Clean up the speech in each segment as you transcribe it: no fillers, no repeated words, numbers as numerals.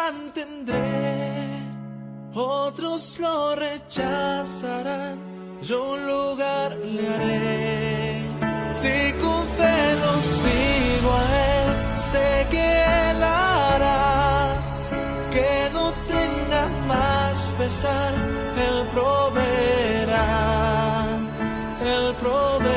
mantendré, otros lo rechazarán, yo un lugar le haré. Si con fe lo sigo a él, sé que él hará que no tenga más pesar, él proveerá, él proveerá.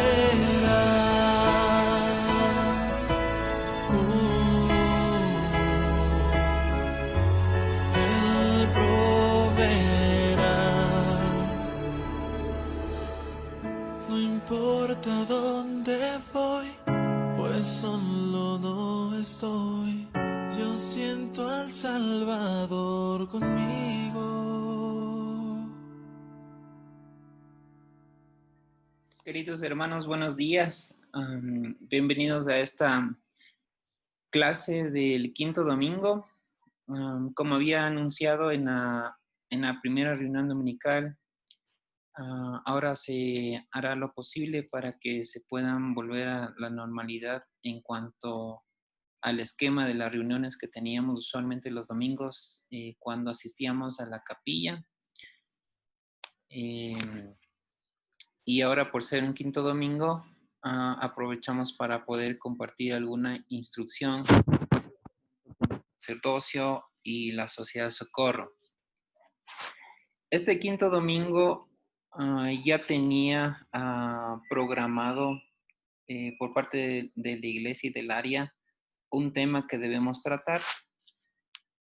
Él proveerá. No importa dónde voy, pues solo no estoy. Yo siento al Salvador conmigo. Queridos hermanos, buenos días. Bienvenidos a esta clase del quinto domingo. Como había anunciado en la primera reunión dominical, ahora se hará lo posible para que se puedan volver a la normalidad en cuanto al esquema de las reuniones que teníamos usualmente los domingos cuando asistíamos a la capilla. Y ahora, por ser un quinto domingo, aprovechamos para poder compartir alguna instrucción, sacerdocio y la sociedad Socorro. Este quinto domingo ya tenía programado por parte de la iglesia y del área un tema que debemos tratar.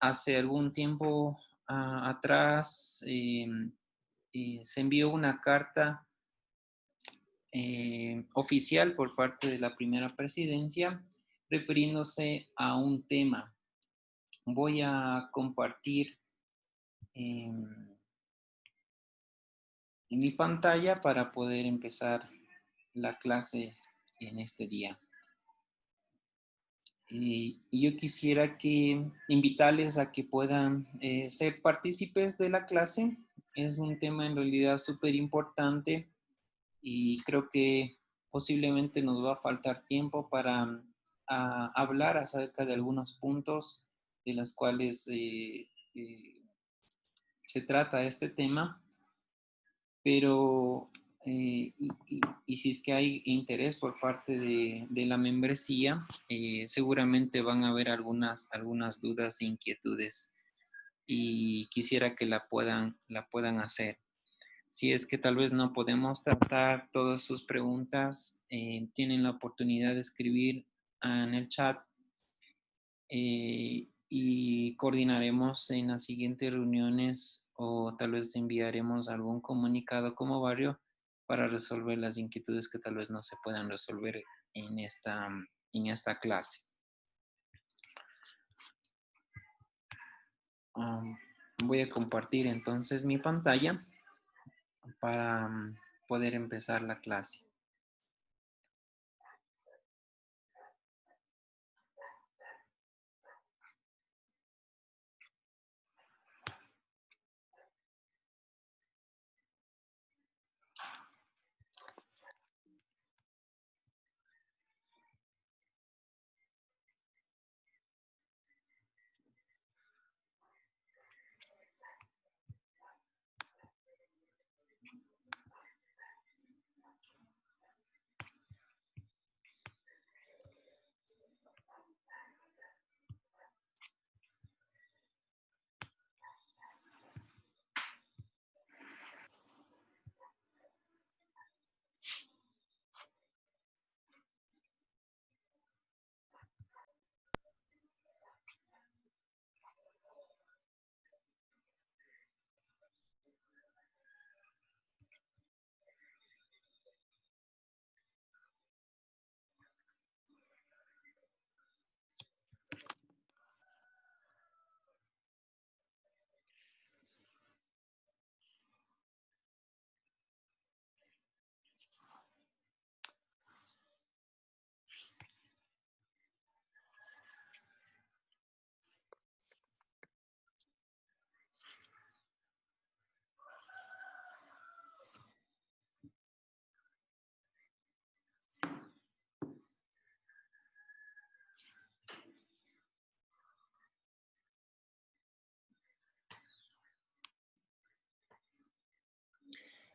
Hace algún tiempo atrás se envió una carta oficial por parte de la primera presidencia refiriéndose a un tema. Voy a compartir en mi pantalla para poder empezar la clase en este día. Y yo quisiera invitarles a que puedan ser partícipes de la clase. Es un tema en realidad súper importante y creo que posiblemente nos va a faltar tiempo para hablar acerca de algunos puntos de los cuales se trata este tema, pero y si es que hay interés por parte de la membresía, seguramente van a haber algunas dudas e inquietudes y quisiera que la puedan hacer. Si es que tal vez no podemos tratar todas sus preguntas, tienen la oportunidad de escribir en el chat y coordinaremos en las siguientes reuniones o tal vez enviaremos algún comunicado como barrio para resolver las inquietudes que tal vez no se puedan resolver en esta clase. Voy a compartir entonces mi pantalla para poder empezar la clase.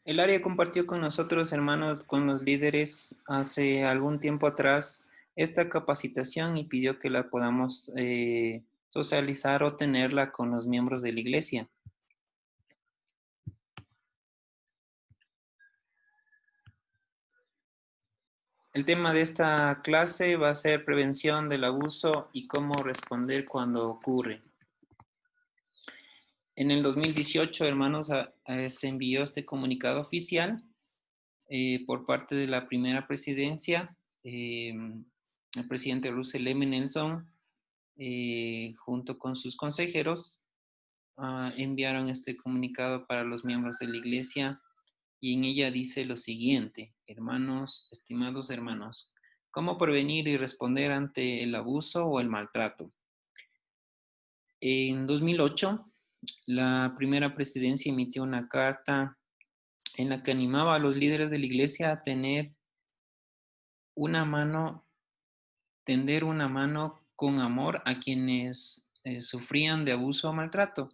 El área compartió con nosotros, hermanos, con los líderes hace algún tiempo atrás esta capacitación y pidió que la podamos socializar o tenerla con los miembros de la iglesia. El tema de esta clase va a ser prevención del abuso y cómo responder cuando ocurre. En el 2018, hermanos, se envió este comunicado oficial por parte de la primera presidencia, el presidente Russell M. Nelson, junto con sus consejeros, enviaron este comunicado para los miembros de la iglesia y en ella dice lo siguiente: hermanos, estimados hermanos, ¿cómo prevenir y responder ante el abuso o el maltrato? En 2008, la primera presidencia emitió una carta en la que animaba a los líderes de la iglesia a tener una mano, tender una mano con amor a quienes sufrían de abuso o maltrato.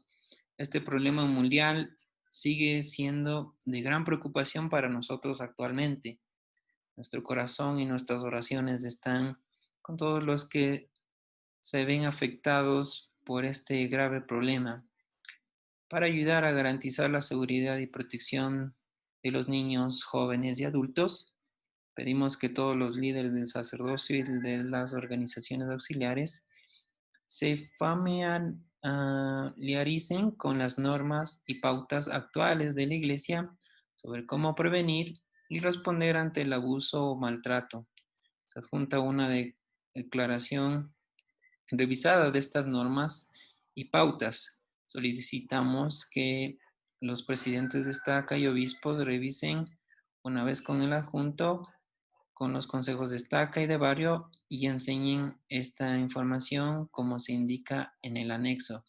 Este problema mundial sigue siendo de gran preocupación para nosotros actualmente. Nuestro corazón y nuestras oraciones están con todos los que se ven afectados por este grave problema. Para ayudar a garantizar la seguridad y protección de los niños, jóvenes y adultos, pedimos que todos los líderes del sacerdocio y de las organizaciones auxiliares se familiaricen con las normas y pautas actuales de la Iglesia sobre cómo prevenir y responder ante el abuso o maltrato. Se adjunta una declaración revisada de estas normas y pautas. Solicitamos que los presidentes de estaca y obispos revisen una vez con el adjunto, con los consejos de estaca y de barrio, y enseñen esta información como se indica en el anexo.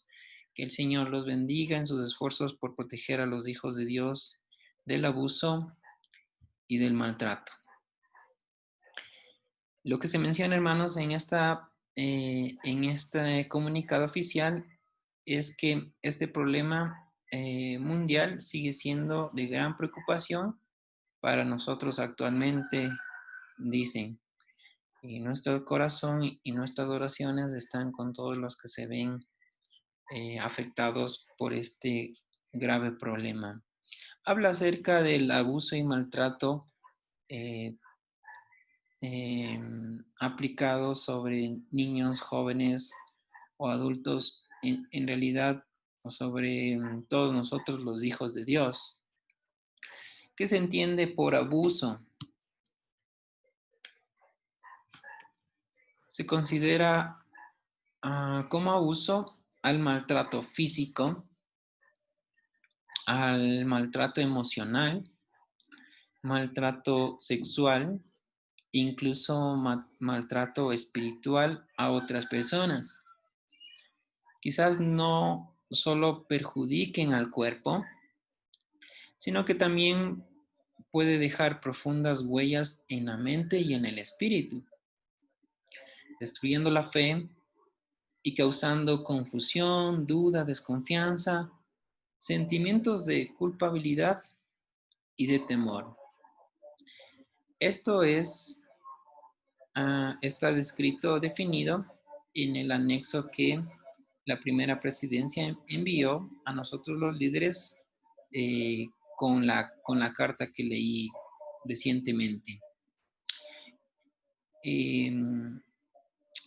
Que el Señor los bendiga en sus esfuerzos por proteger a los hijos de Dios del abuso y del maltrato. Lo que se menciona, hermanos, en este comunicado oficial es que este problema mundial sigue siendo de gran preocupación para nosotros actualmente, dicen. Y nuestro corazón y nuestras oraciones están con todos los que se ven afectados por este grave problema. Habla acerca del abuso y maltrato eh, aplicado sobre niños, jóvenes o adultos, en realidad sobre todos nosotros los hijos de Dios. ¿Qué se entiende por abuso? Se considera como abuso al maltrato físico, al maltrato emocional, maltrato sexual, incluso maltrato espiritual a otras personas. Quizás no solo perjudiquen al cuerpo, sino que también puede dejar profundas huellas en la mente y en el espíritu, destruyendo la fe y causando confusión, duda, desconfianza, sentimientos de culpabilidad y de temor. Esto está descrito, definido en el anexo que la primera presidencia envió a nosotros los líderes con la carta que leí recientemente.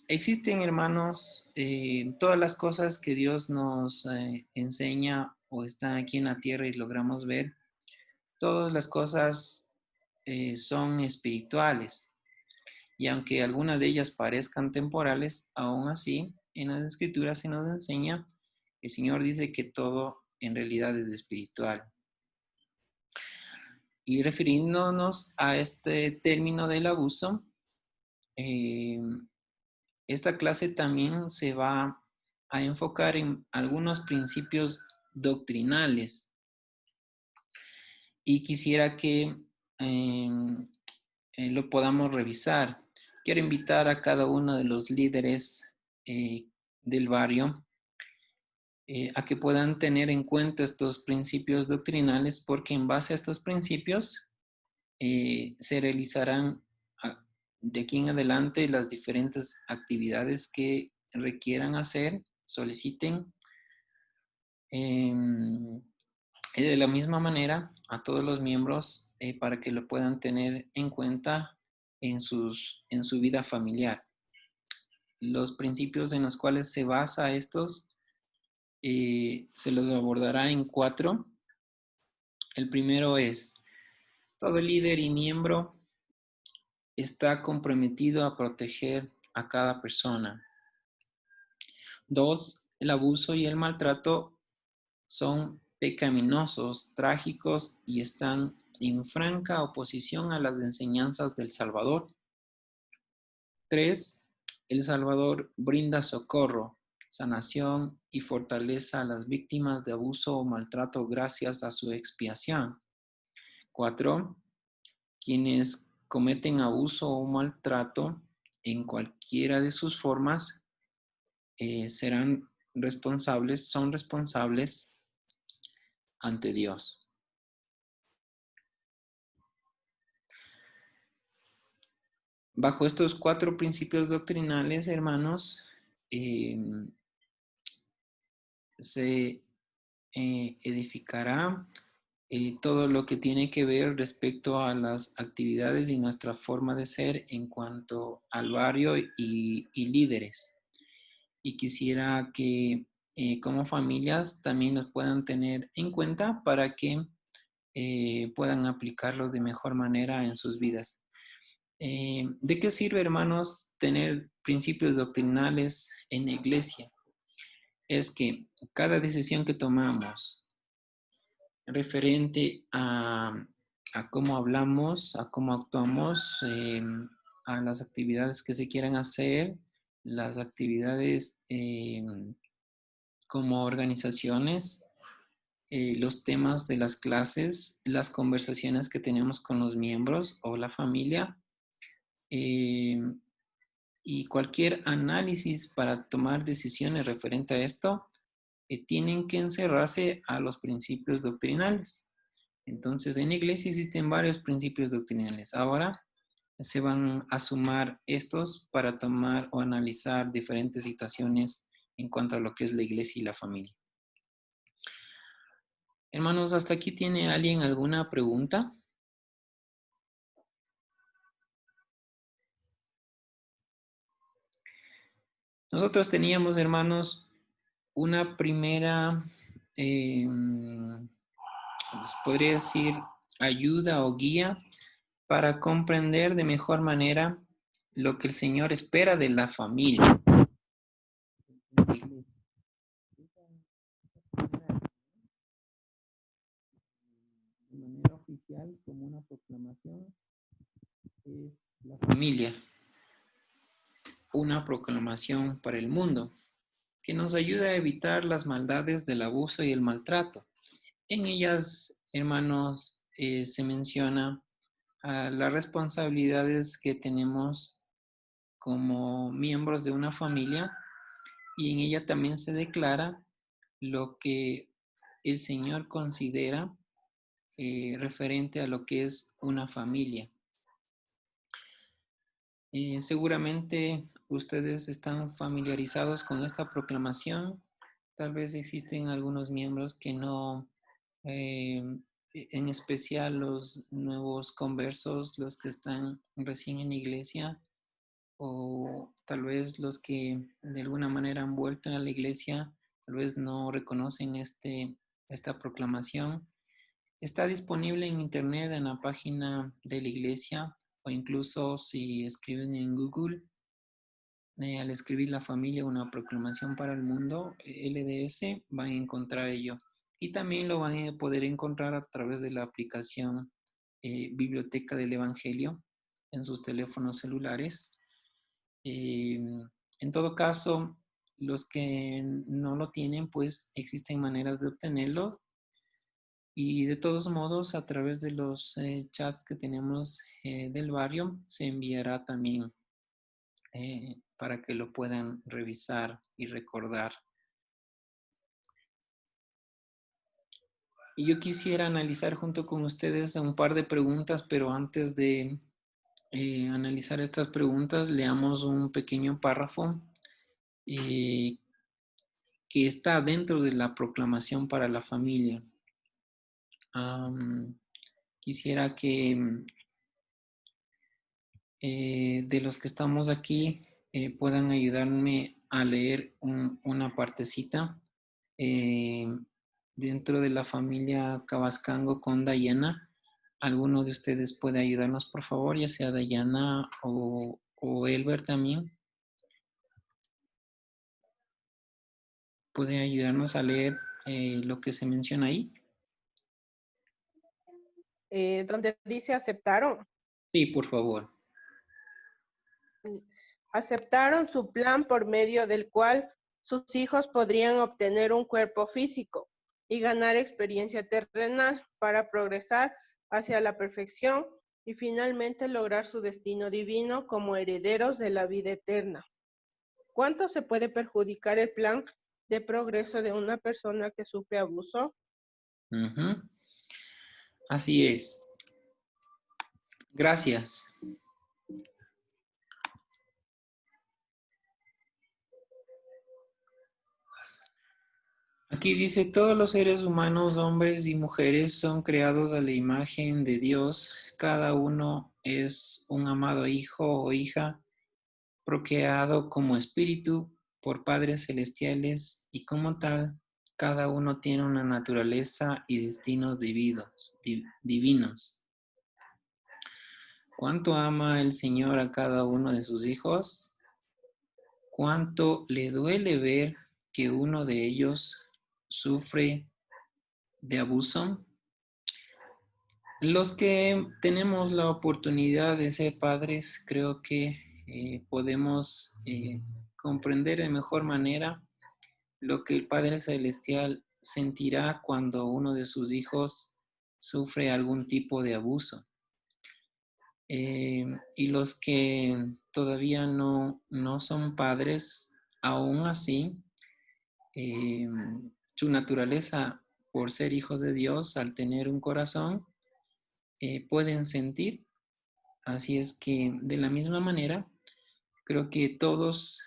Existen, hermanos, todas las cosas que Dios nos enseña o están aquí en la tierra y logramos ver, todas las cosas son espirituales. Y aunque algunas de ellas parezcan temporales, aún así, en las escrituras se nos enseña, el Señor dice que todo en realidad es espiritual. Y refiriéndonos a este término del abuso, esta clase también se va a enfocar en algunos principios doctrinales. Y quisiera que lo podamos revisar. Quiero invitar a cada uno de los líderes del barrio a que puedan tener en cuenta estos principios doctrinales, porque en base a estos principios se realizarán de aquí en adelante las diferentes actividades que requieran hacer, soliciten. Y de la misma manera a todos los miembros para que lo puedan tener en cuenta en su vida familiar. Los principios en los cuales se basa estos se los abordará en 4. El primero es, todo líder y miembro está comprometido a proteger a cada persona. 2, el abuso y el maltrato son pecaminosos, trágicos y están en franca oposición a las enseñanzas del Salvador. 3, el Salvador brinda socorro, sanación y fortaleza a las víctimas de abuso o maltrato gracias a su expiación. 4, quienes cometen abuso o maltrato en cualquiera de sus formas son responsables ante Dios. Bajo estos 4 principios doctrinales, hermanos, se edificará todo lo que tiene que ver respecto a las actividades y nuestra forma de ser en cuanto al barrio y líderes. Y quisiera que como familias también los puedan tener en cuenta para que puedan aplicarlos de mejor manera en sus vidas. ¿De qué sirve, hermanos, tener principios doctrinales en la iglesia? Es que cada decisión que tomamos referente a cómo hablamos, a cómo actuamos, a las actividades que se quieran hacer, las actividades como organizaciones, los temas de las clases, las conversaciones que tenemos con los miembros o la familia, y cualquier análisis para tomar decisiones referente a esto, tienen que encerrarse a los principios doctrinales. Entonces, en la iglesia existen varios principios doctrinales. Ahora se van a sumar estos para tomar o analizar diferentes situaciones en cuanto a lo que es la iglesia y la familia. Hermanos, ¿hasta aquí tiene alguien alguna pregunta? Nosotros teníamos, hermanos, una primera, podría decir, ayuda o guía para comprender de mejor manera lo que el Señor espera de la familia. De manera oficial, como una proclamación, es la familia, una proclamación para el mundo, que nos ayuda a evitar las maldades del abuso y el maltrato. En ellas, hermanos, se menciona las responsabilidades que tenemos como miembros de una familia y en ella también se declara lo que el Señor considera referente a lo que es una familia. Seguramente ustedes están familiarizados con esta proclamación. Tal vez existen algunos miembros que no, en especial los nuevos conversos, los que están recién en la iglesia, o tal vez los que de alguna manera han vuelto a la iglesia, tal vez no reconocen esta proclamación. Está disponible en internet en la página de la iglesia o incluso si escriben en Google, al escribir la familia una proclamación para el mundo, LDS, van a encontrar ello. Y también lo van a poder encontrar a través de la aplicación Biblioteca del Evangelio en sus teléfonos celulares. En todo caso, los que no lo tienen, pues existen maneras de obtenerlo. Y de todos modos, a través de los chats que tenemos del barrio, se enviará también para que lo puedan revisar y recordar. Y yo quisiera analizar junto con ustedes un par de preguntas, pero antes de analizar estas preguntas, leamos un pequeño párrafo eh, que está dentro de la proclamación para la familia. Am, quisiera que de los que estamos aquí puedan ayudarme a leer una partecita eh, dentro de la familia Cabascango con Dayana. ¿Alguno de ustedes puede ayudarnos, por favor? Ya sea Dayana o Elber también. ¿Puede ayudarnos a leer lo que se menciona ahí? Donde dice aceptaron. Sí, por favor. Aceptaron su plan por medio del cual sus hijos podrían obtener un cuerpo físico y ganar experiencia terrenal para progresar hacia la perfección y finalmente lograr su destino divino como herederos de la vida eterna. ¿Cuánto se puede perjudicar el plan de progreso de una persona que sufre abuso? Ujú. Así es. Gracias. Aquí dice, todos los seres humanos, hombres y mujeres, son creados a la imagen de Dios. Cada uno es un amado hijo o hija, procreado como espíritu por padres celestiales y como tal, cada uno tiene una naturaleza y destinos divinos. ¿Cuánto ama el Señor a cada uno de sus hijos? ¿Cuánto le duele ver que uno de ellos sufre de abuso? Los que tenemos la oportunidad de ser padres, creo que podemos comprender de mejor manera lo que el Padre Celestial sentirá cuando uno de sus hijos sufre algún tipo de abuso. Y los que todavía no son padres, aún así, eh, su naturaleza por ser hijos de Dios, al tener un corazón, pueden sentir. Así es que de la misma manera, creo que todos,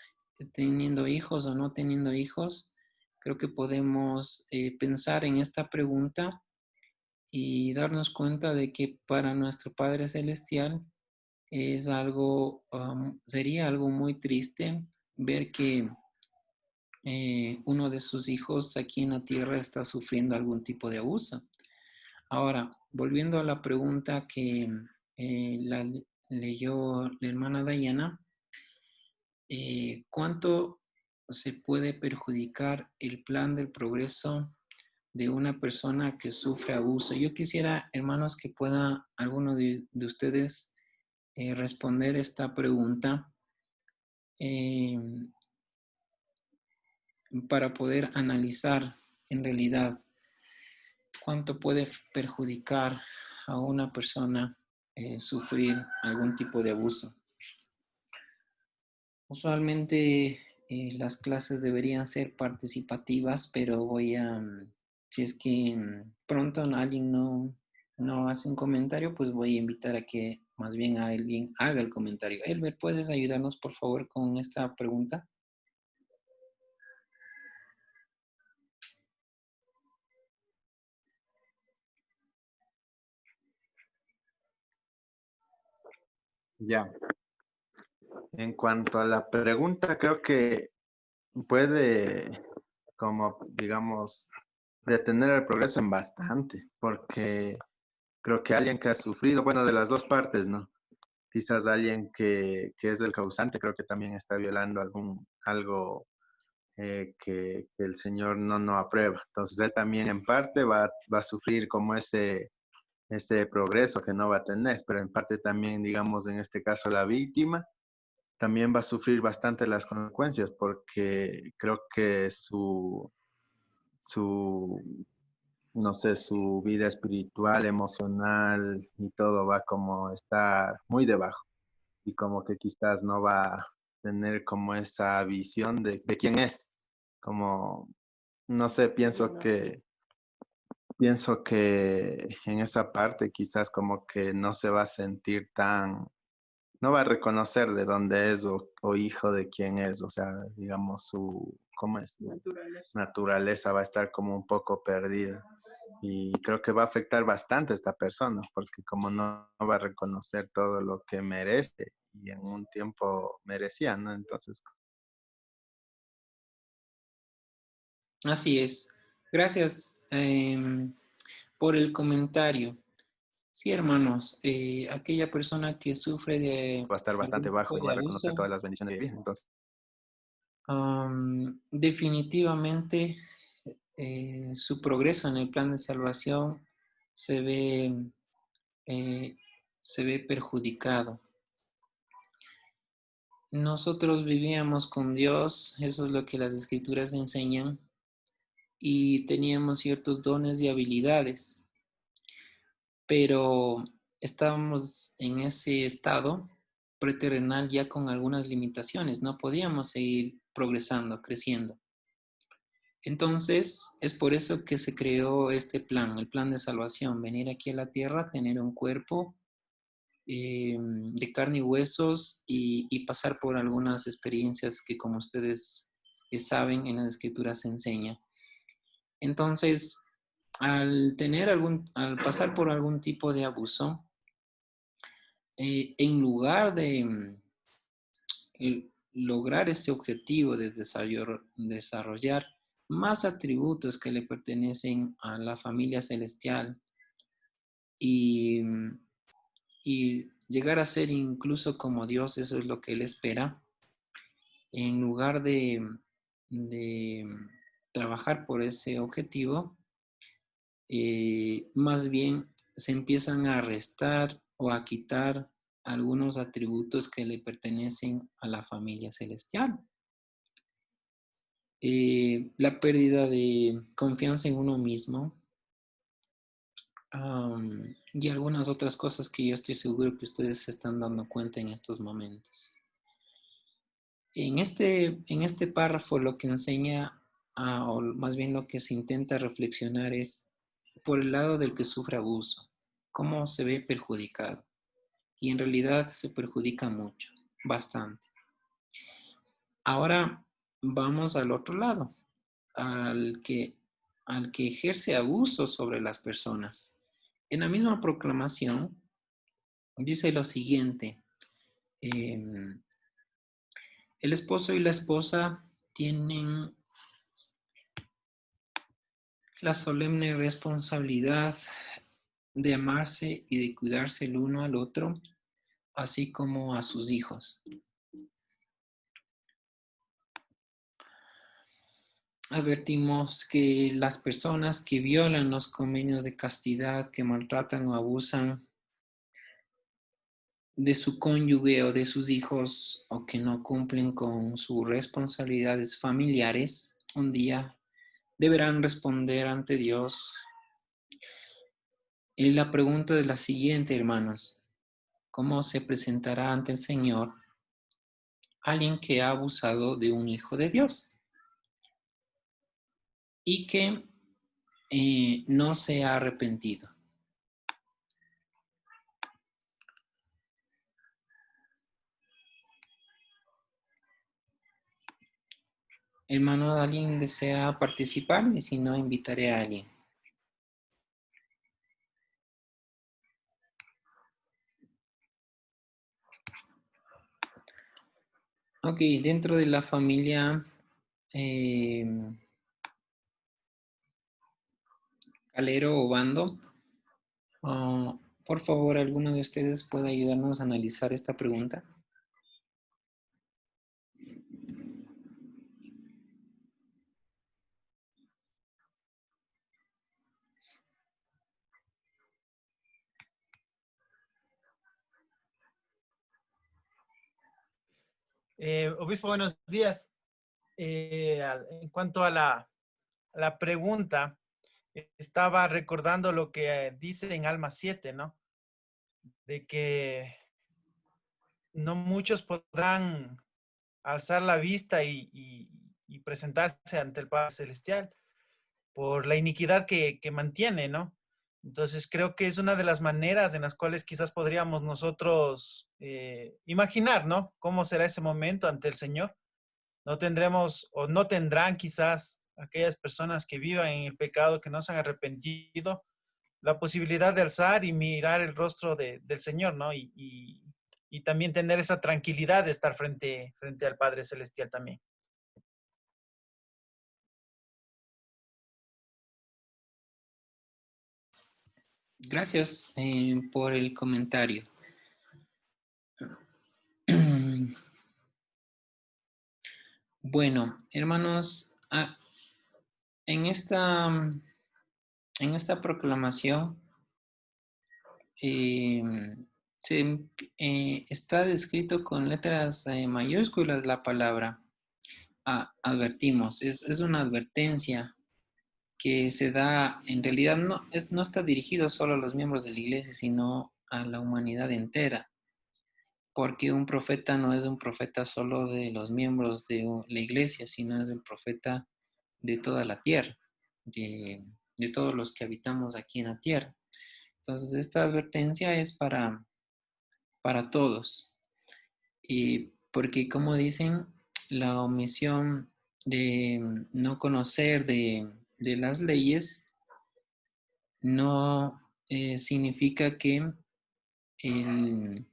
teniendo hijos o no teniendo hijos, creo que podemos pensar en esta pregunta y darnos cuenta de que para nuestro Padre Celestial es algo, sería algo muy triste ver que uno de sus hijos aquí en la tierra está sufriendo algún tipo de abuso. Ahora, volviendo a la pregunta que la leyó la hermana Dayana, ¿cuánto se puede perjudicar el plan del progreso de una persona que sufre abuso? Yo quisiera, hermanos, que pueda alguno de ustedes responder esta pregunta eh, para poder analizar en realidad cuánto puede perjudicar a una persona sufrir algún tipo de abuso. Usualmente las clases deberían ser participativas, pero si es que pronto alguien no hace un comentario, pues voy a invitar a que más bien alguien haga el comentario. Elber, ¿puedes ayudarnos por favor con esta pregunta? Ya. En cuanto a la pregunta, creo que puede, como digamos, detener el progreso en bastante, porque creo que alguien que ha sufrido, bueno, de las dos partes, ¿no? Quizás alguien que es el causante, creo que también está violando algo que el Señor no aprueba. Entonces él también en parte va a sufrir como ese progreso que no va a tener, pero en parte también, digamos, en este caso la víctima también va a sufrir bastante las consecuencias porque creo que su, no sé, su vida espiritual, emocional y todo va como estar muy debajo y como que quizás no va a tener como esa visión de quién es. Como, no sé, pienso que pienso que en esa parte quizás como que no se va a sentir tan, no va a reconocer de dónde es o hijo de quién es, o sea, digamos su, ¿cómo es? Naturaleza va a estar como un poco perdida. Y creo que va a afectar bastante a esta persona, porque como no va a reconocer todo lo que merece y en un tiempo merecía, ¿no? Entonces, Así es. Gracias por el comentario. Sí, hermanos, aquella persona que sufre de va a estar bastante algún bajo tipo y no de va a reconocer abuso, todas las bendiciones de vivir. Entonces, definitivamente su progreso en el plan de salvación se ve, eh, se ve perjudicado. Nosotros vivíamos con Dios, eso es lo que las escrituras enseñan, y teníamos ciertos dones y habilidades, pero estábamos en ese estado preterrenal ya con algunas limitaciones, no podíamos seguir progresando, creciendo. Entonces, es por eso que se creó este plan, el plan de salvación, venir aquí a la tierra, tener un cuerpo de carne y huesos y pasar por algunas experiencias que, como ustedes saben, en las escrituras se enseña. Entonces, al pasar por algún tipo de abuso, en lugar de lograr este objetivo de desarrollar más atributos que le pertenecen a la familia celestial y, y llegar a ser incluso como Dios, eso es lo que Él espera, en lugar de trabajar por ese objetivo, más bien se empiezan a restar o a quitar algunos atributos que le pertenecen a la familia celestial. La pérdida de confianza en uno mismo, y algunas otras cosas que yo estoy seguro que ustedes se están dando cuenta en estos momentos. En este párrafo lo que enseña, o más bien lo que se intenta reflexionar es por el lado del que sufre abuso, cómo se ve perjudicado. Y en realidad se perjudica mucho, bastante. Ahora vamos al otro lado, al que, al que ejerce abuso sobre las personas. En la misma proclamación dice lo siguiente, el esposo y la esposa tienen la solemne responsabilidad de amarse y de cuidarse el uno al otro, así como a sus hijos. Advertimos que las personas que violan los convenios de castidad, que maltratan o abusan de su cónyuge o de sus hijos o que no cumplen con sus responsabilidades familiares, un día deberán responder ante Dios. Y la pregunta es la siguiente, hermanos. ¿Cómo se presentará ante el Señor alguien que ha abusado de un hijo de Dios y que no se ha arrepentido? Hermano, ¿alguien desea participar? Y si no, invitaré a alguien. Ok, dentro de la familia eh, Calero o Bando, por favor, ¿alguno de ustedes puede ayudarnos a analizar esta pregunta? Obispo, buenos días. En cuanto a la pregunta, estaba recordando lo que dice en Alma 7, ¿no? De que no muchos podrán alzar la vista y presentarse ante el Padre Celestial. por la iniquidad que mantiene, ¿no? Entonces creo que es una de las maneras en las cuales quizás podríamos nosotros imaginar, ¿no? ¿Cómo será ese momento ante el Señor? No tendremos o no tendrán quizás aquellas personas que vivan en el pecado, que no se han arrepentido, la posibilidad de alzar y mirar el rostro del Señor, ¿no? Y también tener esa tranquilidad de estar frente al Padre Celestial también. Gracias por el comentario. Bueno, hermanos, en esta proclamación eh, está descrito con letras mayúsculas la palabra advertimos. Es una advertencia que se da, en realidad no está dirigido solo a los miembros de la iglesia, sino a la humanidad entera, porque un profeta no es un profeta solo de los miembros de la iglesia, sino es el profeta de toda la tierra, de todos los que habitamos aquí en la tierra. Entonces, esta advertencia es para todos. Y porque, como dicen, la omisión de no conocer de las leyes no significa que el,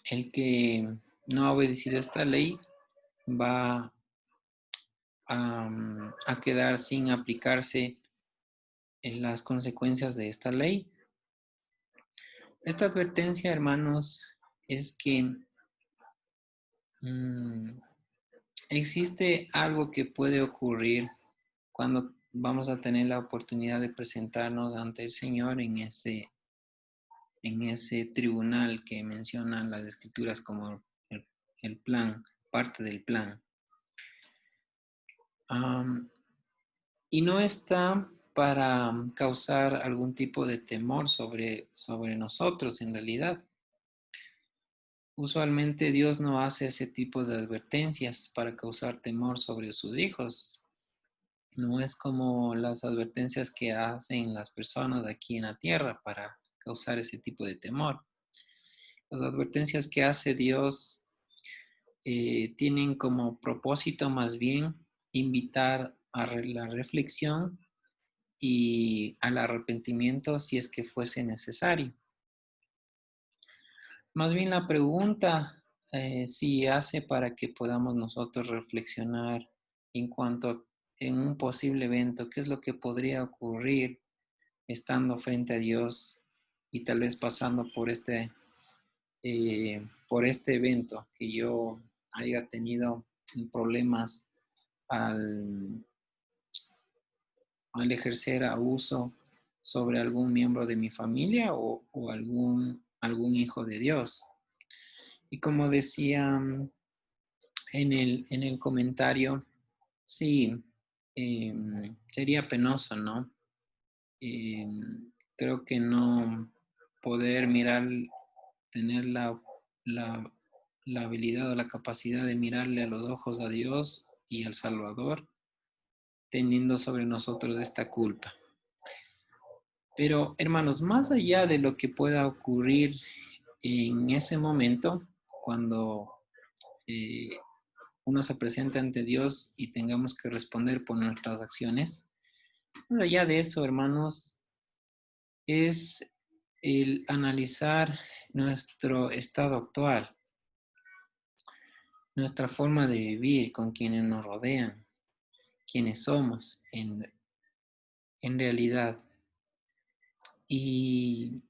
el que no ha obedecido esta ley va a quedar sin aplicarse en las consecuencias de esta ley. Esta advertencia, hermanos, es que existe algo que puede ocurrir cuando vamos a tener la oportunidad de presentarnos ante el Señor en ese tribunal que mencionan las Escrituras como el plan, parte del plan. Y no está para causar algún tipo de temor sobre nosotros en realidad. Usualmente Dios no hace ese tipo de advertencias para causar temor sobre sus hijos. No es como las advertencias que hacen las personas aquí en la tierra para causar ese tipo de temor. Las advertencias que hace Dios tienen como propósito más bien invitar a la reflexión y al arrepentimiento si es que fuese necesario. Más bien la pregunta si hace para que podamos nosotros reflexionar en cuanto en un posible evento, qué es lo que podría ocurrir estando frente a Dios y tal vez pasando por este evento, que yo haya tenido problemas al ejercer abuso sobre algún miembro de mi familia o algún hijo de Dios. Y como decía en el comentario, sí, sería penoso, ¿no? Creo que no poder mirar, tener la habilidad o la capacidad de mirarle a los ojos a Dios y al Salvador, teniendo sobre nosotros esta culpa. Pero, hermanos, más allá de lo que pueda ocurrir en ese momento, cuando uno se presenta ante Dios y tengamos que responder por nuestras acciones, más allá de eso, hermanos, es el analizar nuestro estado actual, nuestra forma de vivir con quienes nos rodean, quienes somos en realidad. Y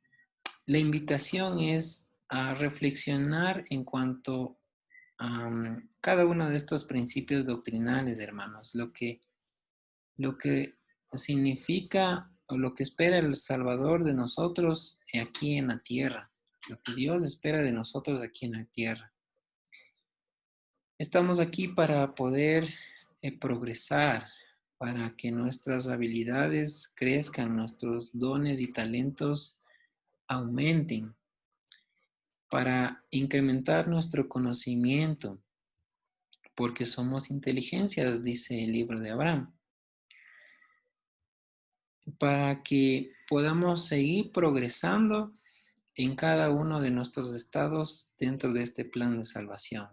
la invitación es a reflexionar en cuanto a cada uno de estos principios doctrinales, hermanos, lo que significa o lo que espera el Salvador de nosotros aquí en la tierra, lo que Dios espera de nosotros aquí en la tierra. Estamos aquí para poder progresar, para que nuestras habilidades crezcan, nuestros dones y talentos aumenten, para incrementar nuestro conocimiento, porque somos inteligencias, dice el libro de Abraham. para que podamos seguir progresando en cada uno de nuestros estados dentro de este plan de salvación.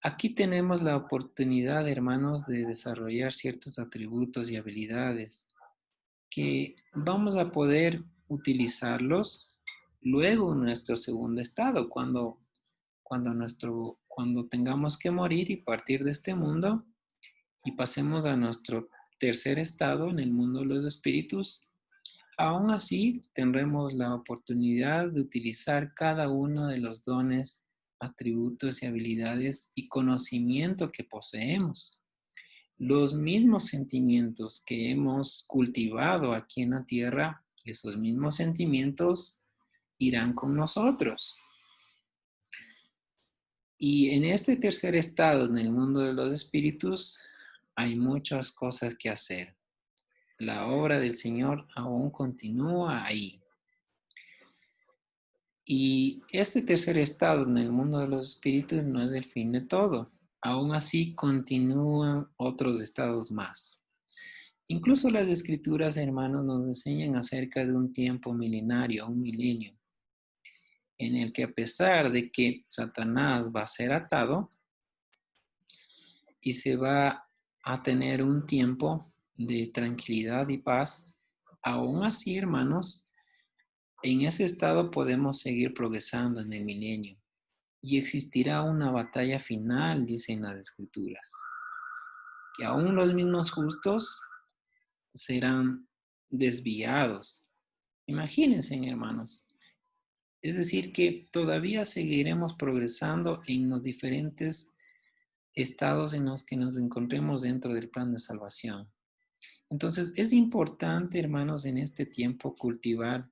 Aquí tenemos la oportunidad, hermanos, de desarrollar ciertos atributos y habilidades que vamos a poder utilizarlos luego en nuestro segundo estado, cuando tengamos que morir y partir de este mundo y pasemos a nuestro tercer estado en el mundo de los espíritus. Aún así, tendremos la oportunidad de utilizar cada uno de los dones, atributos y habilidades y conocimiento que poseemos. Los mismos sentimientos que hemos cultivado aquí en la tierra, esos mismos sentimientos irán con nosotros. Y en este tercer estado, en el mundo de los espíritus, hay muchas cosas que hacer. La obra del Señor aún continúa ahí. Y este tercer estado en el mundo de los espíritus no es el fin de todo. Aún así continúan otros estados más. Incluso las escrituras, hermanos, nos enseñan acerca de un tiempo milenario, un milenio, en el que a pesar de que Satanás va a ser atado y se va a tener un tiempo de tranquilidad y paz, aún así, hermanos, en ese estado podemos seguir progresando en el milenio y existirá una batalla final, dicen las escrituras, que aún los mismos justos serán desviados. Imagínense, hermanos. Es decir, que todavía seguiremos progresando en los diferentes estados en los que nos encontremos dentro del plan de salvación. Entonces, es importante, hermanos, en este tiempo cultivar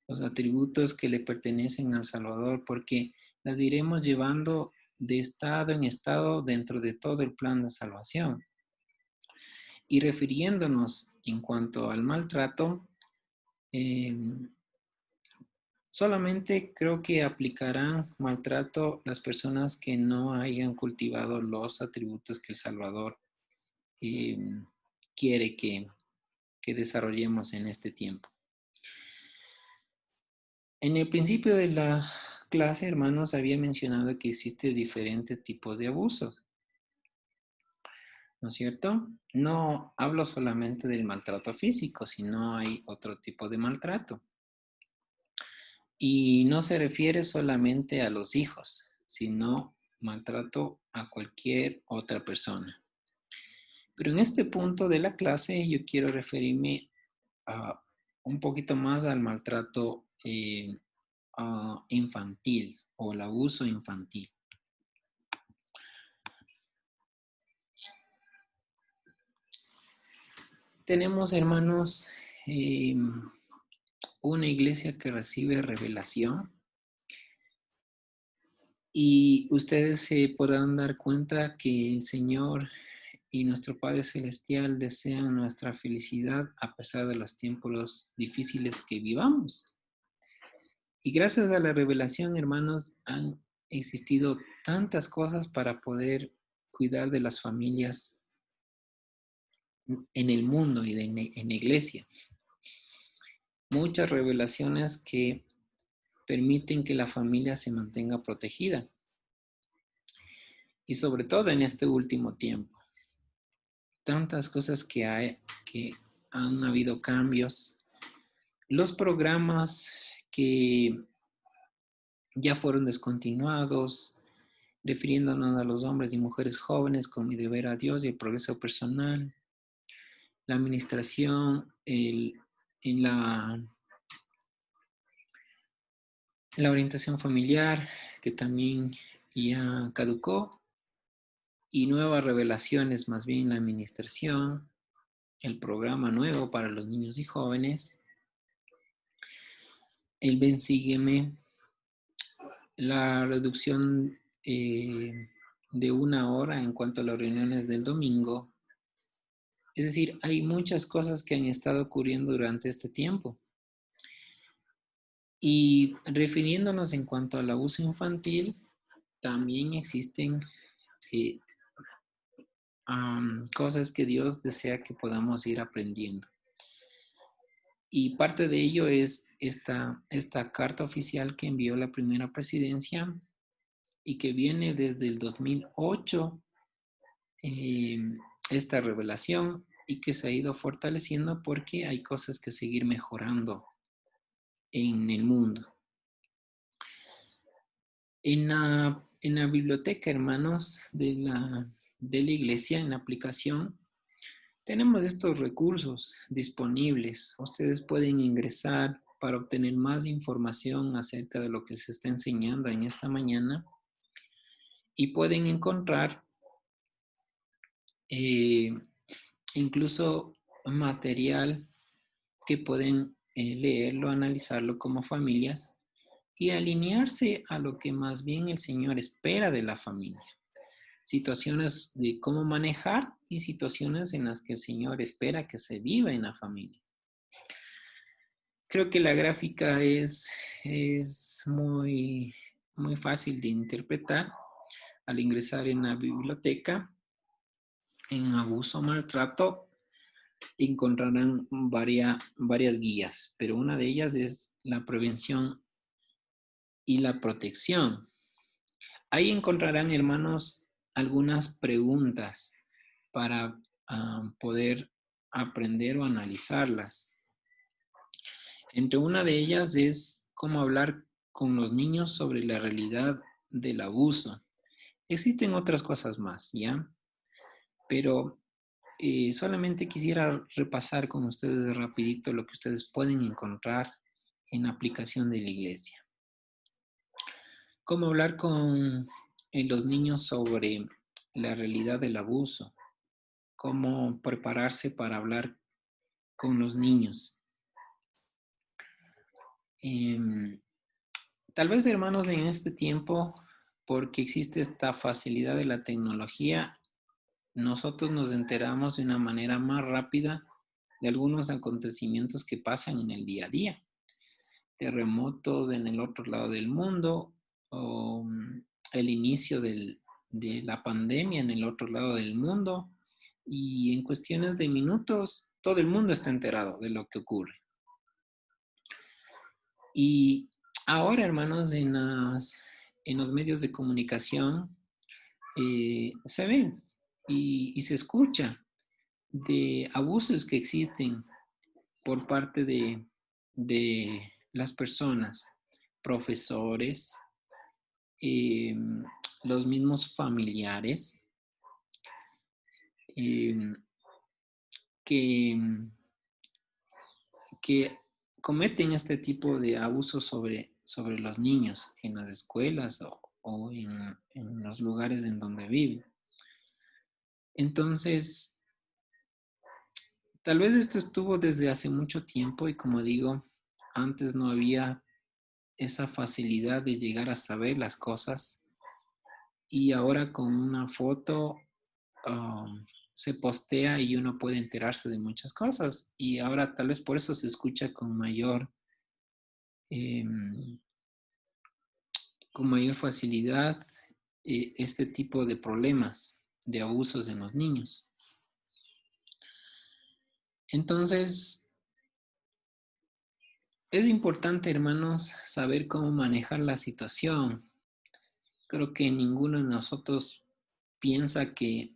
los atributos que le pertenecen al Salvador, porque las iremos llevando de estado en estado dentro de todo el plan de salvación. Y refiriéndonos en cuanto al maltrato, solamente creo que aplicarán maltrato las personas que no hayan cultivado los atributos que el Salvador quiere que desarrollemos en este tiempo. En el principio de la clase, hermanos, había mencionado que existen diferentes tipos de abusos, ¿no es cierto? No hablo solamente del maltrato físico, sino hay otro tipo de maltrato. Y no se refiere solamente a los hijos, sino maltrato a cualquier otra persona. Pero en este punto de la clase yo quiero referirme un poquito más al maltrato infantil o el abuso infantil. Tenemos, hermanos, una iglesia que recibe revelación y ustedes se podrán dar cuenta que el Señor y nuestro Padre Celestial desean nuestra felicidad a pesar de los tiempos difíciles que vivamos. Y gracias a la revelación, hermanos, han existido tantas cosas para poder cuidar de las familias en el mundo y en la iglesia. Muchas revelaciones que permiten que la familia se mantenga protegida. Y sobre todo en este último tiempo. Tantas cosas que han habido cambios. Los programas que ya fueron descontinuados, refiriéndonos a los hombres y mujeres jóvenes con mi deber a Dios y el progreso personal. La administración, la orientación familiar, que también ya caducó, y nuevas revelaciones, más bien la administración, el programa nuevo para los niños y jóvenes, el Ven Sígueme, la reducción de 1 hora en cuanto a las reuniones del domingo. Es decir, hay muchas cosas que han estado ocurriendo durante este tiempo. Y refiriéndonos en cuanto al abuso infantil, también existen cosas que Dios desea que podamos ir aprendiendo. Y parte de ello es esta carta oficial que envió la primera presidencia y que viene desde el 2008, esta revelación, y que se ha ido fortaleciendo porque hay cosas que seguir mejorando en el mundo. En la biblioteca, hermanos, de la iglesia, en la aplicación, tenemos estos recursos disponibles. Ustedes pueden ingresar para obtener más información acerca de lo que se está enseñando en esta mañana y pueden encontrar incluso material que pueden leerlo, analizarlo como familias y alinearse a lo que más bien el Señor espera de la familia. Situaciones de cómo manejar y situaciones en las que el Señor espera que se viva en la familia. Creo que la gráfica es muy, muy fácil de interpretar. Al ingresar en la biblioteca, en abuso o maltrato, encontrarán varias guías, pero una de ellas es la prevención y la protección. Ahí encontrarán, hermanos, algunas preguntas para poder aprender o analizarlas. Entre una de ellas es cómo hablar con los niños sobre la realidad del abuso. Existen otras cosas más, ¿ya? Pero solamente quisiera repasar con ustedes rapidito lo que ustedes pueden encontrar en la aplicación de la iglesia. Cómo hablar con los niños sobre la realidad del abuso. Cómo prepararse para hablar con los niños. Tal vez, hermanos, en este tiempo, porque existe esta facilidad de la tecnología, nosotros nos enteramos de una manera más rápida de algunos acontecimientos que pasan en el día a día. Terremotos en el otro lado del mundo, o el inicio de la pandemia en el otro lado del mundo, y en cuestiones de minutos todo el mundo está enterado de lo que ocurre. Y ahora, hermanos, en los medios de comunicación se ve y se escucha de abusos que existen por parte de las personas, profesores, los mismos familiares, que cometen este tipo de abusos sobre los niños en las escuelas o en los lugares en donde viven. Entonces, tal vez esto estuvo desde hace mucho tiempo y, como digo, antes no había esa facilidad de llegar a saber las cosas, y ahora con una foto se postea y uno puede enterarse de muchas cosas, y ahora tal vez por eso se escucha con mayor facilidad este tipo de problemas de abusos en los niños. Entonces, es importante, hermanos, saber cómo manejar la situación. Creo que ninguno de nosotros piensa que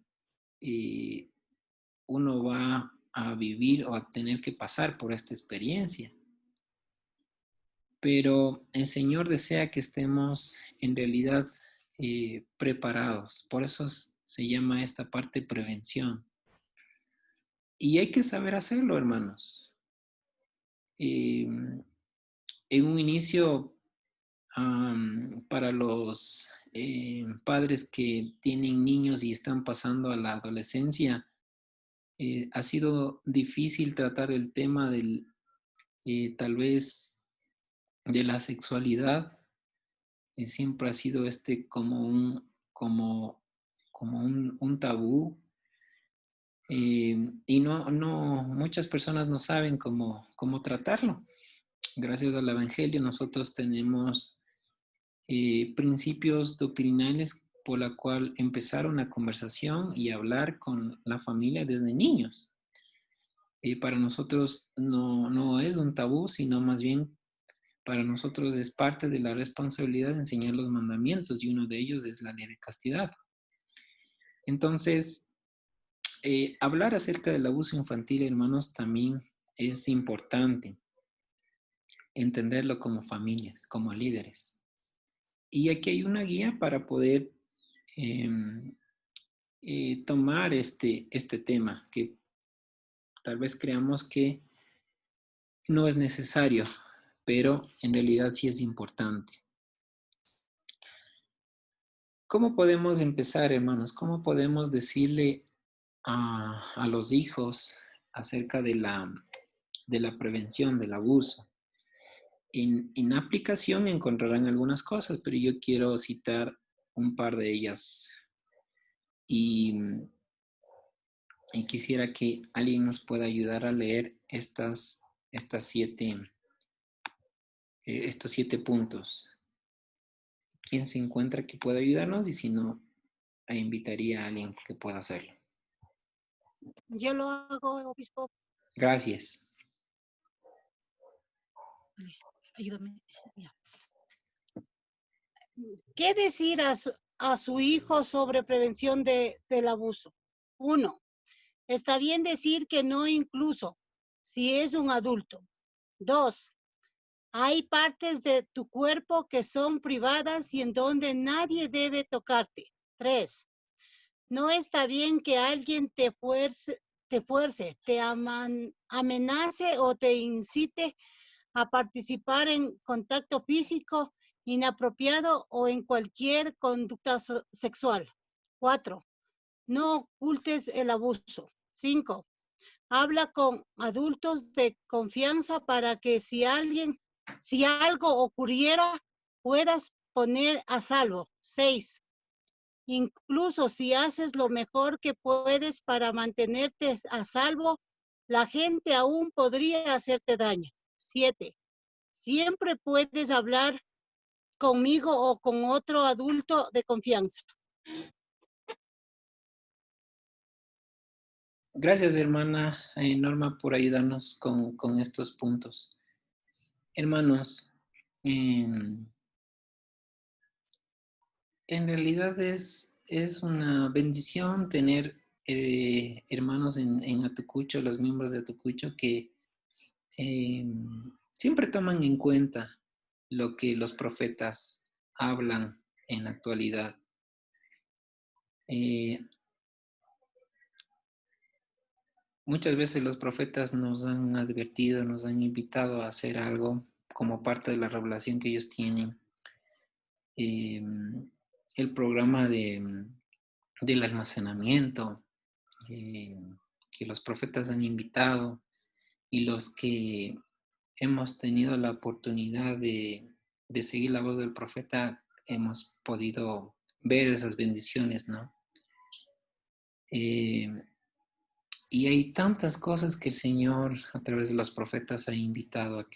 uno va a vivir o a tener que pasar por esta experiencia. Pero el Señor desea que estemos en realidad preparados. Por eso se llama esta parte prevención. Y hay que saber hacerlo, hermanos. En un inicio, para los padres que tienen niños y están pasando a la adolescencia, ha sido difícil tratar el tema del, tal vez, de la sexualidad. Siempre ha sido como un tabú. Y muchas personas no saben cómo tratarlo. Gracias al Evangelio nosotros tenemos principios doctrinales por la cual empezar una conversación y hablar con la familia desde niños. para nosotros no es un tabú, sino más bien para nosotros es parte de la responsabilidad de enseñar los mandamientos y uno de ellos es la ley de castidad. Entonces, hablar acerca del abuso infantil, hermanos, también es importante entenderlo como familias, como líderes. Y aquí hay una guía para poder tomar este tema, que tal vez creamos que no es necesario, pero en realidad sí es importante. ¿Cómo podemos empezar, hermanos? ¿Cómo podemos decirle a los hijos acerca de la prevención del abuso? En aplicación encontrarán algunas cosas, pero yo quiero citar un par de ellas y quisiera que alguien nos pueda ayudar a leer estos 7 puntos. ¿Quién se encuentra que pueda ayudarnos? Y si no, invitaría a alguien que pueda hacerlo. Yo lo hago, obispo. Gracias. Ayúdame. Ya. ¿Qué decir a su hijo sobre prevención del abuso? 1. Está bien decir que no incluso si es un adulto. 2. Hay partes de tu cuerpo que son privadas y en donde nadie debe tocarte. 3. No está bien que alguien te fuerce, te amenace o te incite a participar en contacto físico inapropiado o en cualquier conducta sexual. 4. No ocultes el abuso. 5. Habla con adultos de confianza para que si algo ocurriera, puedas poner a salvo. 6. Incluso si haces lo mejor que puedes para mantenerte a salvo, la gente aún podría hacerte daño. 7. Siempre puedes hablar conmigo o con otro adulto de confianza. Gracias, hermana Norma, por ayudarnos con estos puntos. Hermanos, en realidad es una bendición tener hermanos en Atucucho, los miembros de Atucucho, que siempre toman en cuenta lo que los profetas hablan en la actualidad. Muchas veces los profetas nos han advertido, nos han invitado a hacer algo como parte de la revelación que ellos tienen. El programa del almacenamiento que los profetas han invitado y los que hemos tenido la oportunidad de seguir la voz del profeta, hemos podido ver esas bendiciones, ¿no? Y hay tantas cosas que el Señor a través de los profetas ha invitado a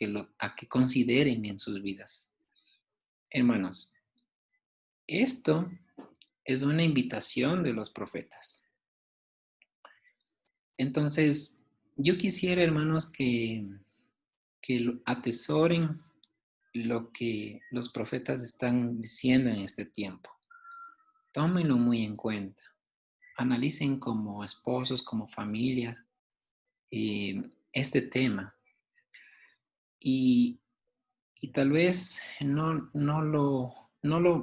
que consideren en sus vidas. Hermanos, esto es una invitación de los profetas. Entonces, yo quisiera, hermanos, que atesoren lo que los profetas están diciendo en este tiempo. Tómenlo muy en cuenta. Analicen como esposos, como familia, este tema. Y tal vez no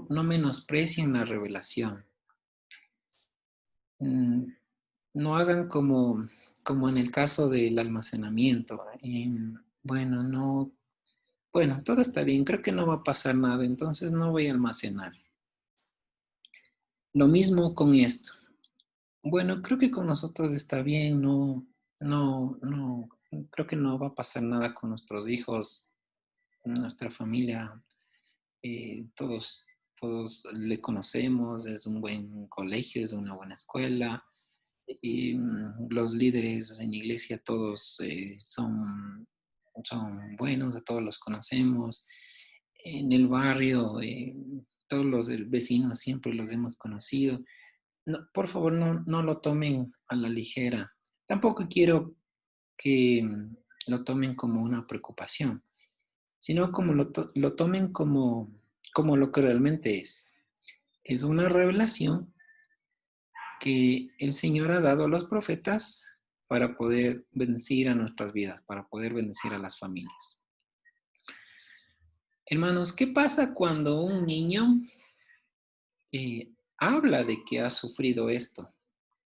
menosprecien la revelación. No hagan como en el caso del almacenamiento. Bueno, todo está bien, creo que no va a pasar nada, entonces no voy a almacenar. Lo mismo con esto. Bueno, creo que con nosotros está bien, creo que no va a pasar nada con nuestros hijos, nuestra familia, todos le conocemos, es un buen colegio, es una buena escuela, y los líderes en la iglesia todos son buenos, a todos los conocemos. En el barrio, todos los vecinos siempre los hemos conocido. No, por favor, no lo tomen a la ligera. Tampoco quiero que lo tomen como una preocupación, sino como lo tomen como lo que realmente es. Es una revelación que el Señor ha dado a los profetas para poder bendecir a nuestras vidas, para poder bendecir a las familias. Hermanos, ¿qué pasa cuando un niño habla de que ha sufrido esto?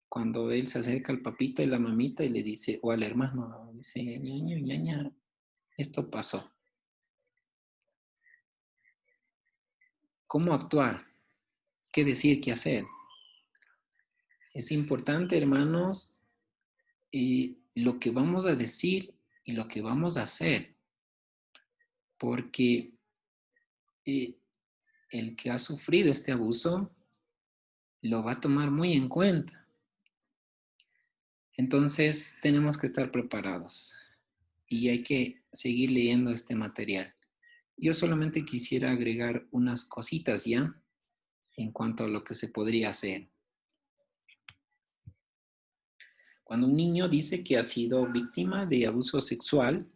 Cuando él se acerca al papito y la mamita y le dice, o al hermano, dice, ñaño, ñaña, esto pasó. ¿Cómo actuar? ¿Qué decir? ¿Qué hacer? Es importante, hermanos, lo que vamos a decir y lo que vamos a hacer, porque el que ha sufrido este abuso lo va a tomar muy en cuenta. Entonces tenemos que estar preparados y hay que seguir leyendo este material. Yo solamente quisiera agregar unas cositas ya en cuanto a lo que se podría hacer. Cuando un niño dice que ha sido víctima de abuso sexual,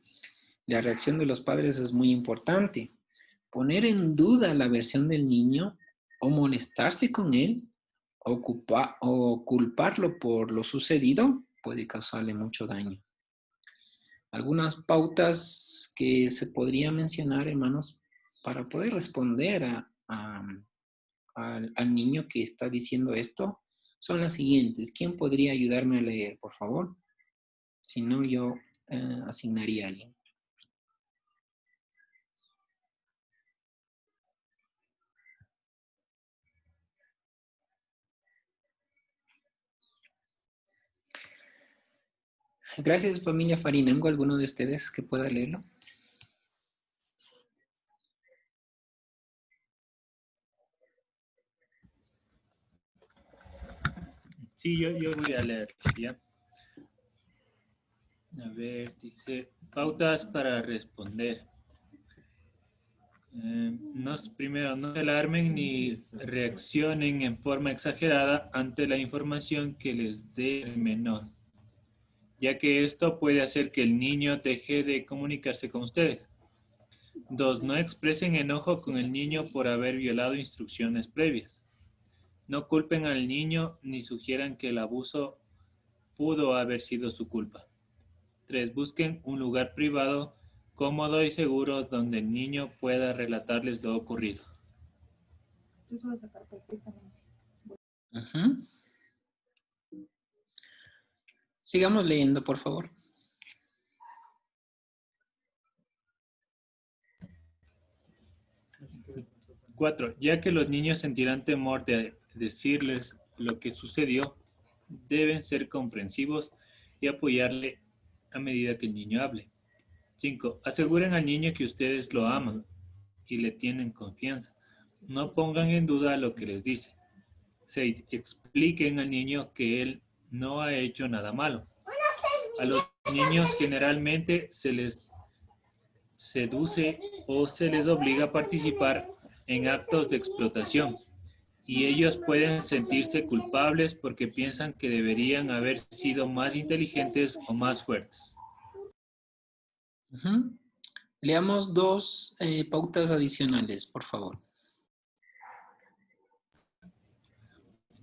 la reacción de los padres es muy importante. Poner en duda la versión del niño o molestarse con él o culparlo por lo sucedido puede causarle mucho daño. Algunas pautas que se podría mencionar, hermanos, para poder responder al niño que está diciendo esto son las siguientes. ¿Quién podría ayudarme a leer, por favor? Si no, yo asignaría a alguien. Gracias, familia Farinango. ¿Alguno de ustedes que pueda leerlo? Sí, yo voy a leer, ¿ya? A ver, dice, pautas para responder. Primero, no se alarmen ni reaccionen en forma exagerada ante la información que les dé el menor, ya que esto puede hacer que el niño deje de comunicarse con ustedes. 2. No expresen enojo con el niño por haber violado instrucciones previas. No culpen al niño ni sugieran que el abuso pudo haber sido su culpa. 3. Busquen un lugar privado, cómodo y seguro donde el niño pueda relatarles lo ocurrido. Uh-huh. Sigamos leyendo, por favor. 4. Ya que los niños sentirán temor de decirles lo que sucedió, deben ser comprensivos y apoyarle a medida que el niño hable. 5. Aseguren al niño que ustedes lo aman y le tienen confianza. No pongan en duda lo que les dice. 6. Expliquen al niño que él no ha hecho nada malo. A los niños generalmente se les seduce o se les obliga a participar en actos de explotación y ellos pueden sentirse culpables porque piensan que deberían haber sido más inteligentes o más fuertes. Uh-huh. Leamos 2 pautas adicionales, por favor.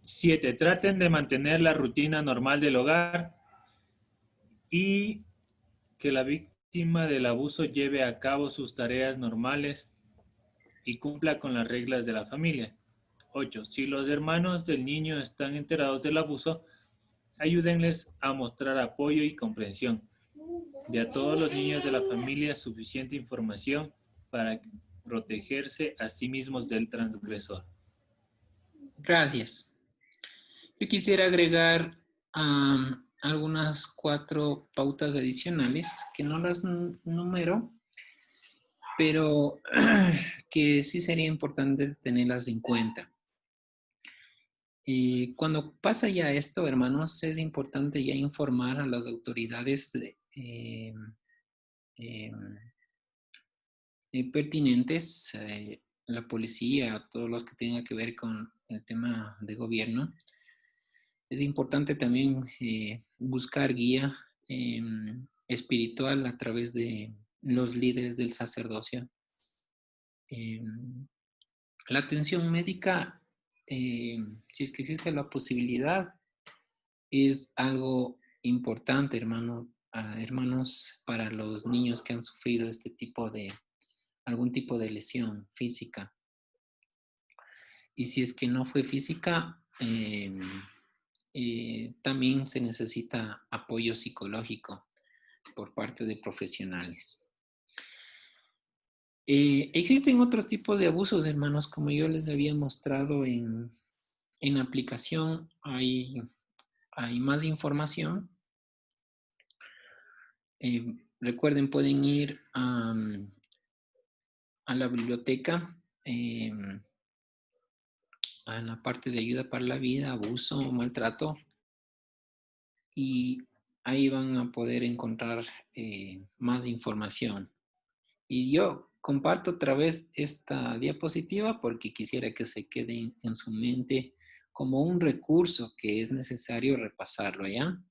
7. Traten de mantener la rutina normal del hogar y que la víctima del abuso lleve a cabo sus tareas normales y cumpla con las reglas de la familia. 8. Si los hermanos del niño están enterados del abuso, ayúdenles a mostrar apoyo y comprensión. De a todos los niños de la familia suficiente información para protegerse a sí mismos del transgresor. Gracias. Yo quisiera agregar algunas 4 pautas adicionales que no las numero, pero que sí sería importante tenerlas en cuenta. Cuando pasa ya esto, hermanos, es importante ya informar a las autoridades pertinentes, la policía, todos los que tengan que ver con el tema de gobierno. Es importante también buscar guía espiritual a través de los líderes del sacerdocio. La atención médica, si es que existe la posibilidad, es algo importante, hermanos, para los niños que han sufrido algún tipo de lesión física. Y si es que no fue física, también se necesita apoyo psicológico por parte de profesionales. Existen otros tipos de abusos, hermanos, como yo les había mostrado en la aplicación. Hay más información. Recuerden, pueden ir a la biblioteca, a la parte de ayuda para la vida, abuso o maltrato, y ahí van a poder encontrar más información. Y yo comparto otra vez esta diapositiva porque quisiera que se quede en su mente como un recurso que es necesario repasarlo, ¿ya?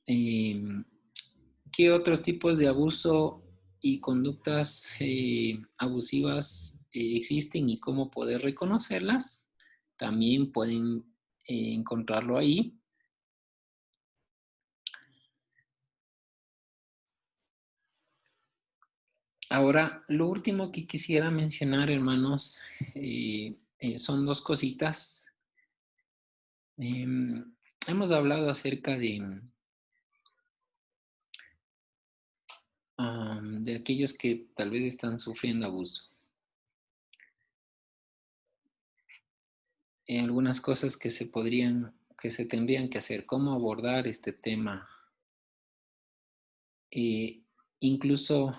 ¿Qué otros tipos de abuso y conductas abusivas existen y cómo poder reconocerlas? También pueden encontrarlo ahí. Ahora, lo último que quisiera mencionar, hermanos, son dos cositas. Hemos hablado acerca de aquellos que tal vez están sufriendo abuso. Algunas cosas que se tendrían que hacer, cómo abordar este tema. Incluso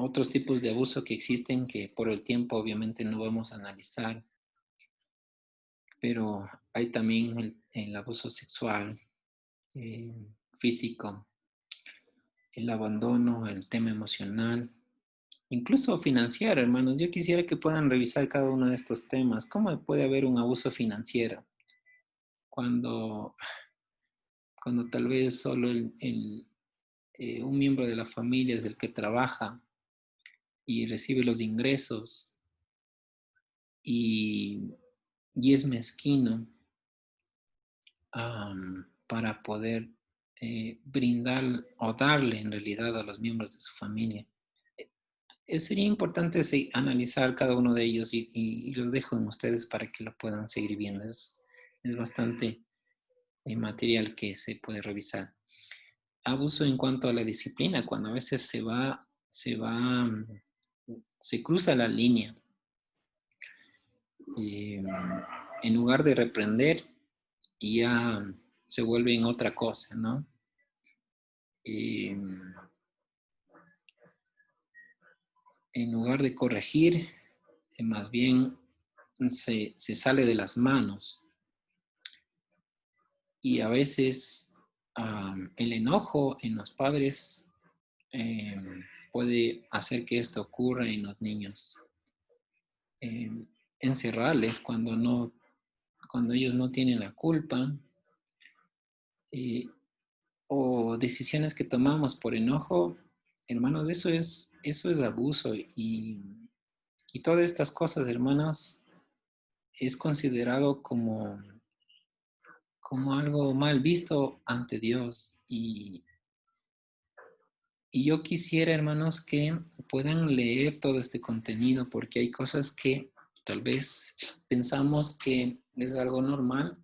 otros tipos de abuso que existen que por el tiempo obviamente no vamos a analizar, pero hay también el abuso sexual, físico, el abandono, el tema emocional, incluso financiero, hermanos. Yo quisiera que puedan revisar cada uno de estos temas. ¿Cómo puede haber un abuso financiero? Cuando tal vez solo un miembro de la familia es el que trabaja y recibe los ingresos y es mezquino para poder brindar o darle en realidad a los miembros de su familia. Sería importante analizar cada uno de ellos y los dejo en ustedes para que lo puedan seguir viendo. Es bastante material que se puede revisar. Abuso en cuanto a la disciplina, cuando a veces se cruza la línea. En lugar de reprender, ya se vuelve en otra cosa, ¿no? En lugar de corregir, más bien se sale de las manos. Y a veces el enojo en los padres puede hacer que esto ocurra en los niños. Encerrarles cuando ellos no tienen la culpa, o decisiones que tomamos por enojo, hermanos, eso es abuso, y todas estas cosas, hermanos, es considerado como algo mal visto ante Dios. Y yo quisiera, hermanos, que puedan leer todo este contenido, porque hay cosas que tal vez pensamos que es algo normal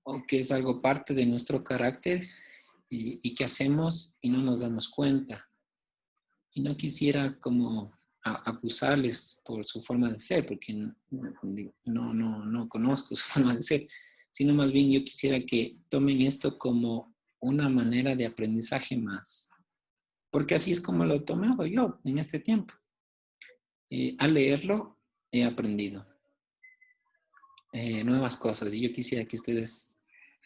o que es algo parte de nuestro carácter y que hacemos y no nos damos cuenta. Y no quisiera como acusarles por su forma de ser, porque no conozco su forma de ser, sino más bien yo quisiera que tomen esto como una manera de aprendizaje más, porque así es como lo he tomado yo en este tiempo. Al leerlo he aprendido nuevas cosas, y yo quisiera que ustedes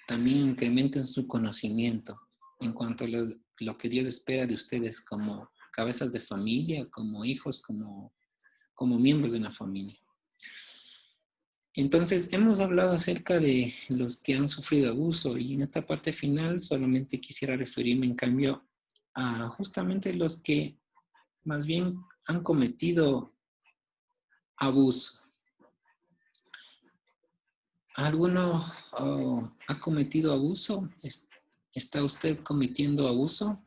también incrementen su conocimiento en cuanto a lo que Dios espera de ustedes como cabezas de familia, como hijos, como miembros de una familia. Entonces, hemos hablado acerca de los que han sufrido abuso y en esta parte final solamente quisiera referirme en cambio a justamente los que más bien han cometido abuso. ¿Alguno ha cometido abuso? ¿Está usted cometiendo abuso?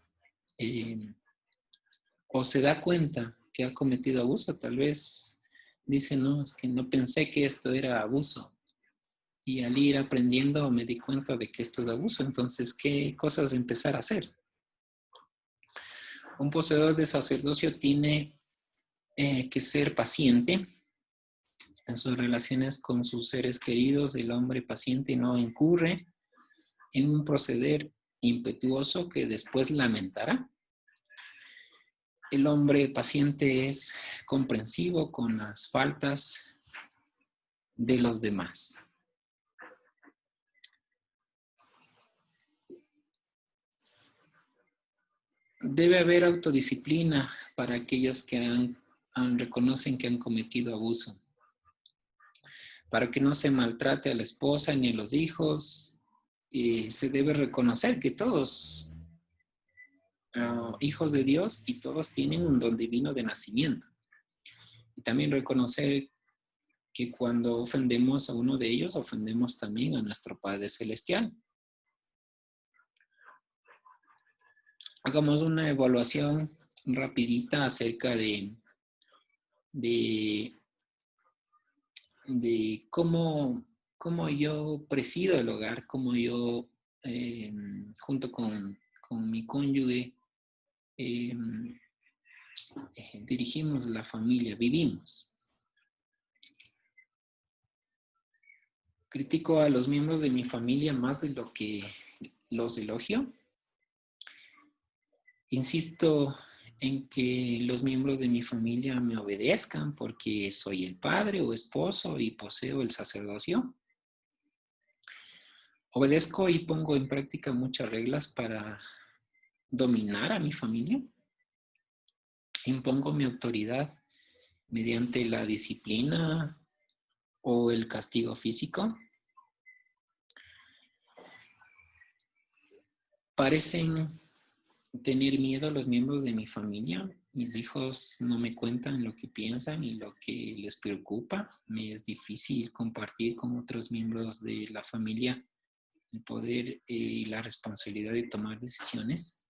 ¿O se da cuenta que ha cometido abuso? Tal vez dice, no, es que no pensé que esto era abuso. Y al ir aprendiendo me di cuenta de que esto es abuso. Entonces, ¿qué cosas empezar a hacer? Un poseedor de sacerdocio tiene que ser paciente en sus relaciones con sus seres queridos. El hombre paciente no incurre en un proceder impetuoso que después lamentará. El hombre paciente es comprensivo con las faltas de los demás. Debe haber autodisciplina para aquellos que reconocen que han cometido abuso. Para que no se maltrate a la esposa ni a los hijos, se debe reconocer que todos hijos de Dios y todos tienen un don divino de nacimiento. Y también reconocer que cuando ofendemos a uno de ellos, ofendemos también a nuestro Padre Celestial. Hagamos una evaluación rapidita acerca de cómo yo presido el hogar, cómo yo, junto con mi cónyuge, dirigimos la familia, vivimos. Critico a los miembros de mi familia más de lo que los elogio. Insisto en que los miembros de mi familia me obedezcan porque soy el padre o esposo y poseo el sacerdocio. Obedezco y pongo en práctica muchas reglas para dominar a mi familia. Impongo mi autoridad mediante la disciplina o el castigo físico. Parecen tener miedo los miembros de mi familia. Mis hijos no me cuentan lo que piensan y lo que les preocupa. Me es difícil compartir con otros miembros de la familia el poder y la responsabilidad de tomar decisiones.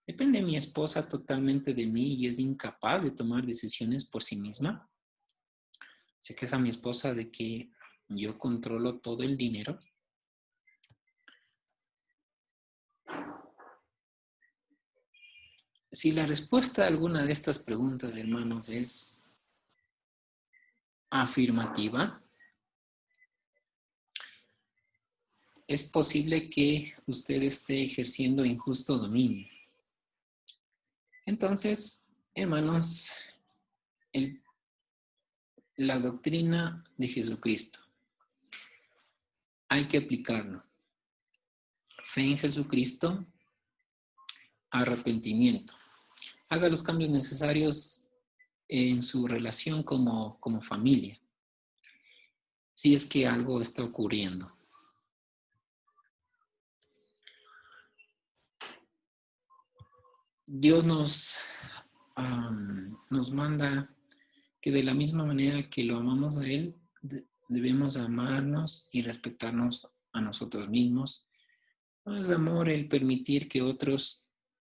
Depende mi esposa totalmente de mí y es incapaz de tomar decisiones por sí misma. Se queja mi esposa de que yo controlo todo el dinero. Si la respuesta a alguna de estas preguntas, hermanos, es afirmativa, es posible que usted esté ejerciendo injusto dominio. Entonces, hermanos, la doctrina de Jesucristo, hay que aplicarlo. Fe en Jesucristo, arrepentimiento. Haga los cambios necesarios en su relación como familia, si es que algo está ocurriendo. Dios nos manda que de la misma manera que lo amamos a Él, debemos amarnos y respetarnos a nosotros mismos. No es amor el permitir que otros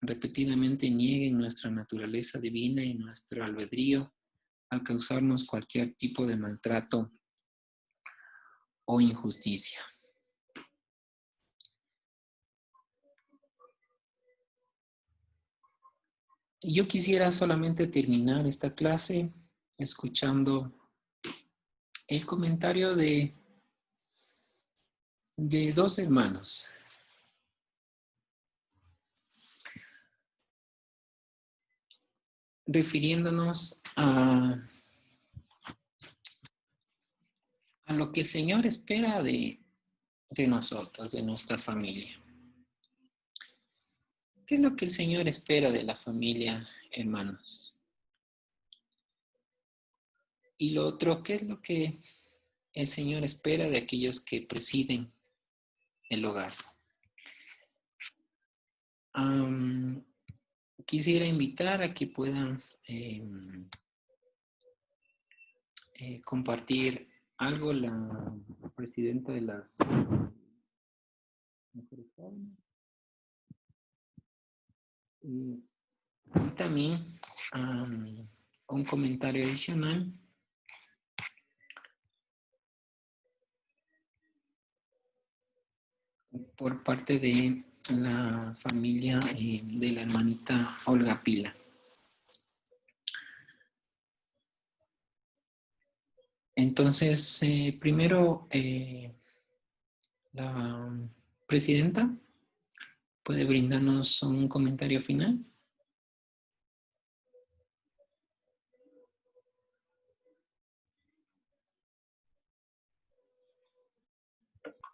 repetidamente nieguen nuestra naturaleza divina y nuestro albedrío al causarnos cualquier tipo de maltrato o injusticia. Yo quisiera solamente terminar esta clase escuchando el comentario de dos hermanos. Refiriéndonos a lo que el Señor espera de nosotros, de nuestra familia. ¿Qué es lo que el Señor espera de la familia, hermanos? Y lo otro, ¿qué es lo que el Señor espera de aquellos que presiden el hogar. Quisiera invitar a que puedan compartir algo la presidenta de las mujeres jóvenes. Y también un comentario adicional por parte de la familia de la hermanita Olga Pila. Entonces, primero, la presidenta puede brindarnos un comentario final.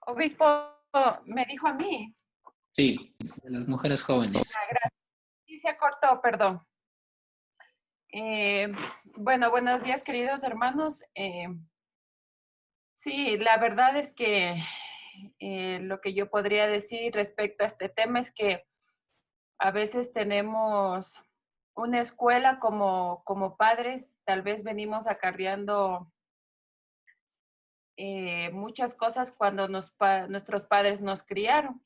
Obispo, me dijo a mí. Sí, de las mujeres jóvenes. Gracias. Sí, se cortó, perdón. Bueno, buenos días, queridos hermanos. Sí, la verdad es que lo que yo podría decir respecto a este tema es que a veces tenemos una escuela como padres, tal vez venimos acarreando muchas cosas cuando nuestros padres nos criaron.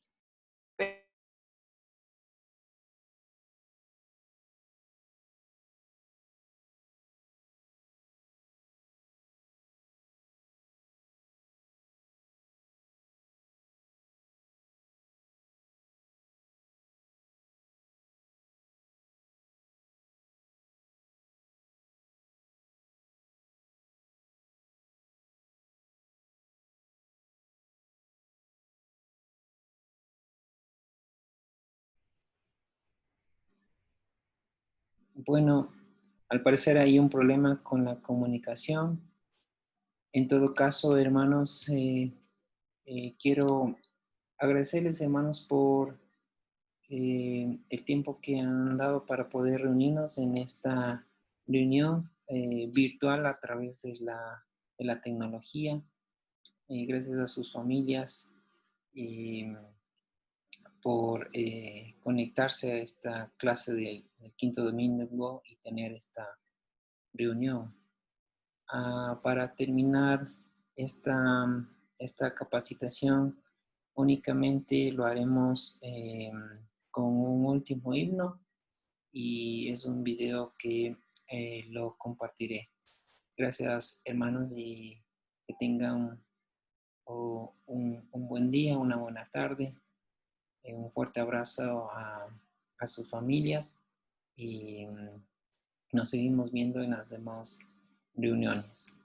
Bueno, al parecer hay un problema con la comunicación. En todo caso, hermanos, quiero agradecerles, hermanos, por el tiempo que han dado para poder reunirnos en esta reunión virtual a través de la tecnología. Gracias a sus familias por conectarse a esta clase del quinto domingo y tener esta reunión. Para terminar esta capacitación, únicamente lo haremos con un último himno y es un video que lo compartiré. Gracias, hermanos, y que tengan un buen día, una buena tarde. Un fuerte abrazo a sus familias y nos seguimos viendo en las demás reuniones.